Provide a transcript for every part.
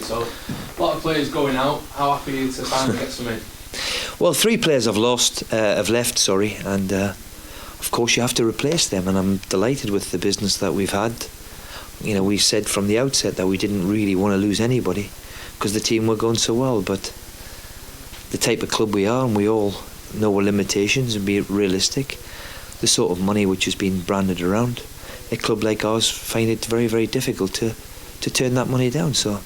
So a lot of players going out. How happy are you to finally get some in? Well, 3 players have left, and of course you have to replace them, and I'm delighted with the business that we've had. You know, we said from the outset that we didn't really want to lose anybody because the team were going so well, but the type of club we are, and we all know our limitations and be realistic, the sort of money which has been branded around, a club like ours find it very, very difficult to turn that money down. So,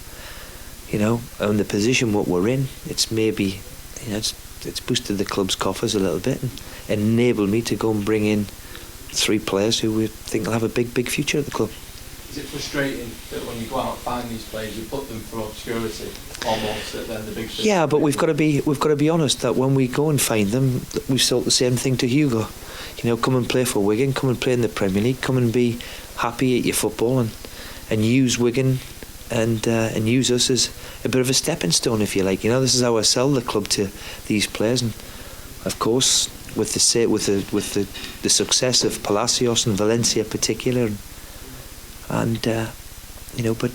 you know, in the position what we're in, it's maybe, you know, it's boosted the club's coffers a little bit and enabled me to go and bring in 3 players who we think will have a big future at the club. Is it frustrating that when you go out and find these players, you put them for obscurity almost, that they're the big fish? Yeah, but we've got to be honest that when we go and find them, we've sold the same thing to Hugo. You know, come and play for Wigan, come and play in the Premier League, come and be happy at your football, and use Wigan and use us as a bit of a stepping stone, if you like. You know, this is how I sell the club to these players, and of course with the success of Palacios and Valencia in particular, and you know, but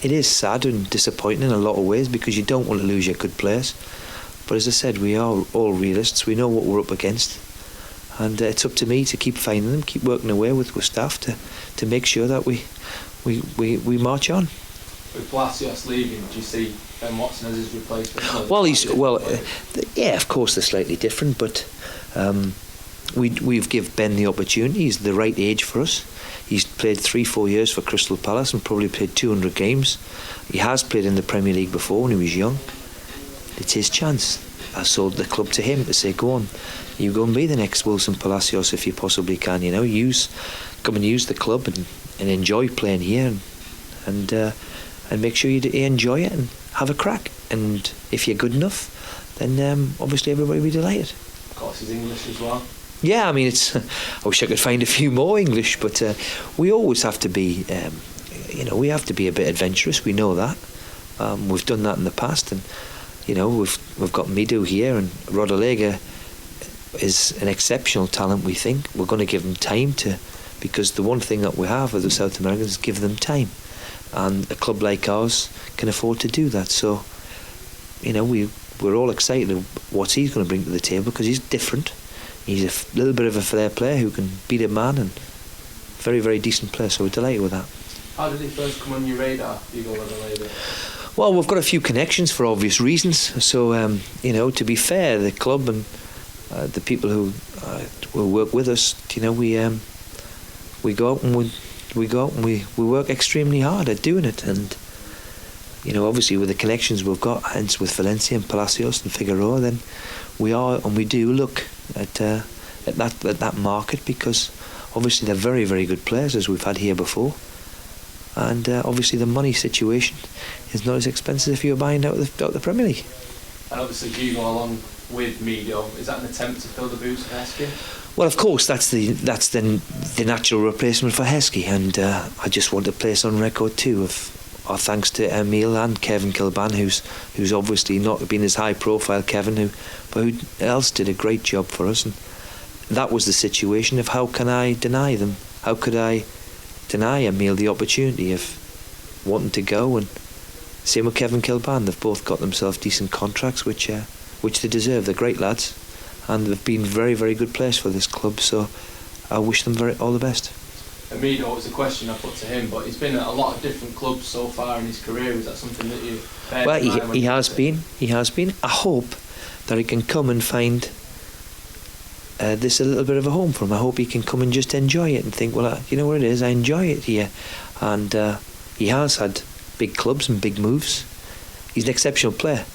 it is sad and disappointing in a lot of ways because you don't want to lose your good players. But as I said, we are all realists. We know what we're up against, and it's up to me to keep finding them, keep working away with staff to make sure that we march on. With Palacios leaving, do you see Ben Watson as his replacement? Well, yeah, of course they're slightly different, but we've given Ben the opportunity. He's the right age for us. He's played 3-4 years for Crystal Palace and probably played 200 games. He has played in the Premier League before when he was young. It's his chance. I sold the club to him to say, go on, you go and be the next Wilson Palacios if you possibly can. You know, come and use the club and enjoy playing here, and make sure you enjoy it and have a crack. And if you're good enough, then obviously everybody will be delighted. Of course, he's English as well. Yeah, I mean, I wish I could find a few more English, but we always have to be, you know, we have to be a bit adventurous. We know that. We've done that in the past, and you know, we've got Midu here, and Rodallega is an exceptional talent. We think we're going to give him time because the one thing that we have with the South Americans is give them time, and a club like ours can afford to do that. So, you know, we're all excited of what he's going to bring to the table because he's different. He's a little bit of a flair player who can beat a man, and very, very decent player, so we're delighted with that. How did he first come on your radar, Hugo Rodallega? Well, we've got a few connections for obvious reasons. So, you know, to be fair, the club and the people who will work with us, you know, we go out and we work extremely hard at doing it. And, you know, obviously with the connections we've got, hence with Valencia and Palacios and Figueroa, then we are and we do look at that market, because obviously they're very, very good players, as we've had here before, and obviously the money situation is not as expensive if you're buying out the Premier League. And obviously Hugo along with Mido, is that an attempt to fill the boots of Heskey? Well, of course, that's the natural replacement for Heskey, and I just want to place on record too of our thanks to Emile and Kevin Kilban, who's obviously not been as high profile, Kevin, but who else did a great job for us. And that was the situation of how can I deny them? How could I deny Emile the opportunity of wanting to go? And same with Kevin Kilban. They've both got themselves decent contracts, which they deserve. They're great lads, and they've been very, very good players for this club. So I wish them all the best. Mido was a question I put to him, but he's been at a lot of different clubs so far in his career. Is that something that you? Well, he has been. He has been. I hope that he can come and find this a little bit of a home for him. I hope he can come and just enjoy it and think, well, you know what it is, I enjoy it here. And he has had big clubs and big moves. He's an exceptional player.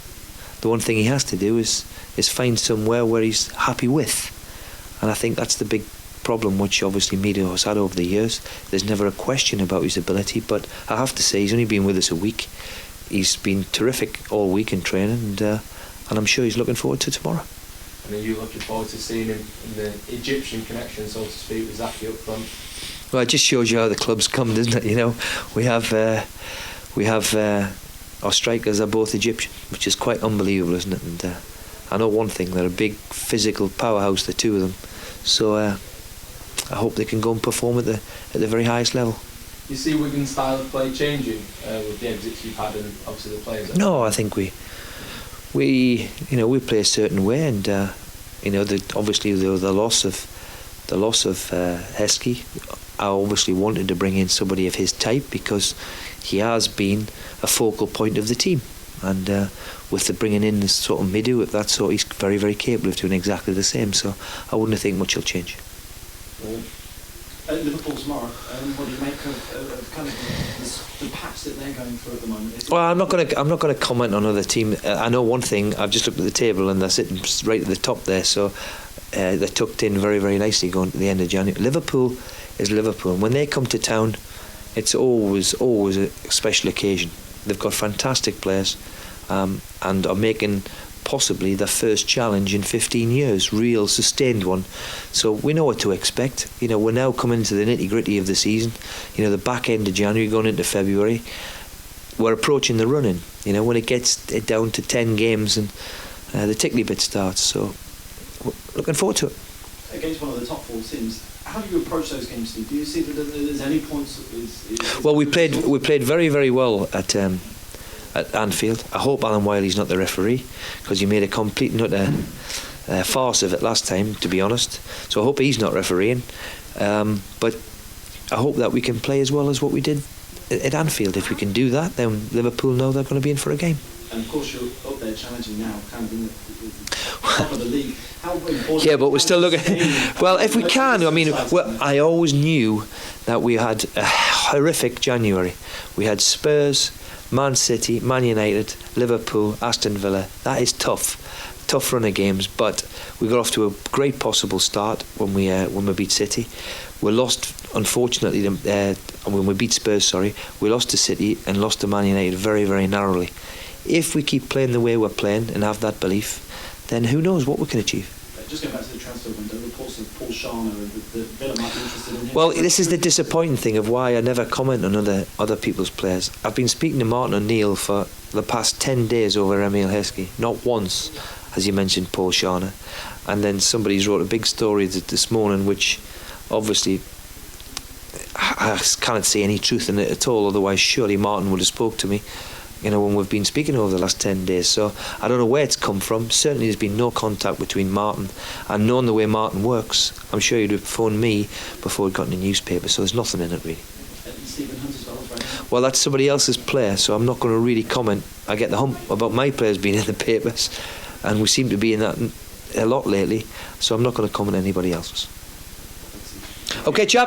The one thing he has to do is find somewhere where he's happy with, and I think that's the big problem which obviously Mido has had over the years. There's never a question about his ability, but I have to say he's only been with us a week. He's been terrific all week in training, and I'm sure he's looking forward to tomorrow. And are you looking forward to seeing him in the Egyptian connection, so to speak, with Zaki up front? Well, it just shows you how the club's come, doesn't it? You know, we have our strikers are both Egyptian, which is quite unbelievable, isn't it? And I know one thing, they're a big physical powerhouse, the two of them. So I hope they can go and perform at the very highest level. you see Wigan's style of play changing with the exits you've had and obviously the players? No, I think we play a certain way, and obviously the loss of Heskey, I obviously wanted to bring in somebody of his type because he has been a focal point of the team, and with the bringing in this sort of Midu of that sort, he's very, very capable of doing exactly the same. So I wouldn't think much will change. Liverpool tomorrow. What do you make of kind of the patch that they're going through at the moment? Well, I'm not going to comment on other team. I know one thing. I've just looked at the table and they're sitting right at the top there. So they're tucked in very, very nicely going to the end of January. Liverpool is Liverpool. When they come to town, it's always a special occasion. They've got fantastic players and are making possibly their first challenge in 15 years, real sustained one. So we know what to expect. We're now coming to the nitty-gritty of the season. The back end of January going into February, we're approaching the run-in. When it gets down to 10 games and the tickly bit starts. So we're looking forward to it. Against one of the top four teams, how do you approach those games, Steve? Do you see that there's any points? Well, we played very, very well at Anfield. I hope Alan Wiley's not the referee, because he made a complete and utter farce of it last time, to be honest. So I hope he's not refereeing. But I hope that we can play as well as what we did at Anfield. If we can do that, then Liverpool know they're going to be in for a game. And of course you're up there challenging now, kind of in the top of the league. How important? Yeah, but we're still looking. Well, if we can, I always knew that we had a horrific January. We had Spurs, Man City, Man United, Liverpool, Aston Villa. That is tough run of games. But we got off to a great possible start when we beat City. We lost, unfortunately, when we beat Spurs. We lost to City and lost to Man United very, very narrowly. If we keep playing the way we're playing and have that belief, then who knows what we can achieve. Just going back to the transfer window, reports of Paul Sharner and the Villa might be interested in him. Well, this is the disappointing thing of why I never comment on other people's players. I've been speaking to Martin O'Neill for the past 10 days over Emile Heskey. Not once has he mentioned Paul Sharner. And then somebody's wrote a big story this morning, which obviously I can't see any truth in it at all. Otherwise, surely Martin would have spoke to me, when we've been speaking over the last 10 days. So I don't know where it's come from. Certainly there's been no contact between Martin, and knowing the way Martin works, I'm sure he'd have phoned me before it got in the newspaper. So there's nothing in it really. Stephen Hunt as well, right? Well, that's somebody else's player, so I'm not going to really comment. I get the hump about my players being in the papers, and we seem to be in that a lot lately, so I'm not going to comment on anybody else's. Okay, chap.